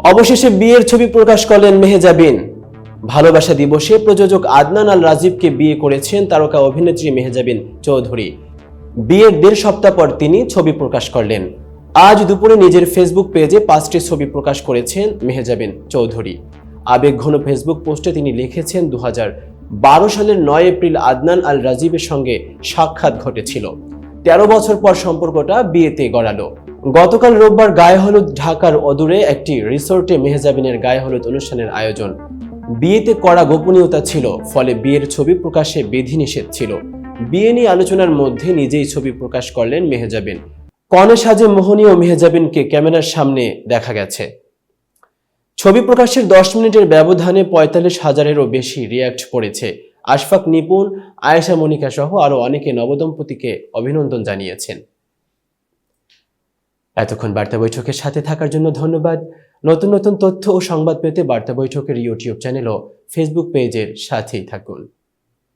অবশেষে বিয়ের ছবি প্রকাশ করলেন মেহজাবিন। ভালোবাসা দিবসে প্রযোজক আদনান আল রাজীবকে বিয়ে করেছেন তারকা অভিনেত্রী মেহজাবিন চৌধুরী। বিয়ের 1.5 সপ্তাহ পর তিনি ছবি প্রকাশ করলেন। আজ দুপুরে নিজের ফেসবুক পেজে 5টি ছবি প্রকাশ করেছেন মেহজাবিন চৌধুরী। আবেগঘন ফেসবুক পোস্টে তিনি লিখেছেন, 2012 সালের 9 এপ্রিল আদনান আল রাজীবের সঙ্গে সাক্ষাৎ ঘটেছিল। 13 বছর পর সম্পর্কটা বিয়েতে গড়ালো। গতকাল রোববার গায়ে হলুদ ঢাকার অদূরে একটি রিসোর্টে মেহজাবিনের গায়ে হলুদ অনুষ্ঠানের আয়োজন। বিয়েতে কড়া গোপনীয়তা ছিল, ফলে বিয়ের ছবি প্রকাশে বিধিনিষেধ ছিল। বিয়ে নিয়ে আলোচনার মধ্যে নিজেই ছবি প্রকাশ করলেন মেহজাবিন। কনে সাজে মোহনীয় মেহজাবিনকে ক্যামেরার সামনে দেখা গেছে। ছবি প্রকাশের 10 মিনিটের ব্যবধানে 45,000-এরও বেশি রিয়্যাক্ট পড়েছে। আশফাক নিপুণ, আয়েশা মনিকা সহ আরো অনেকে নবদম্পতিকে অভিনন্দন জানিয়েছেন। এতক্ষণ বার্তা বৈঠকের সাথে থাকার জন্য ধন্যবাদ। নতুন নতুন তথ্য ও সংবাদ পেতে বার্তা বৈঠকের ইউটিউব চ্যানেল ও ফেসবুক পেজের সাথেই থাকুন।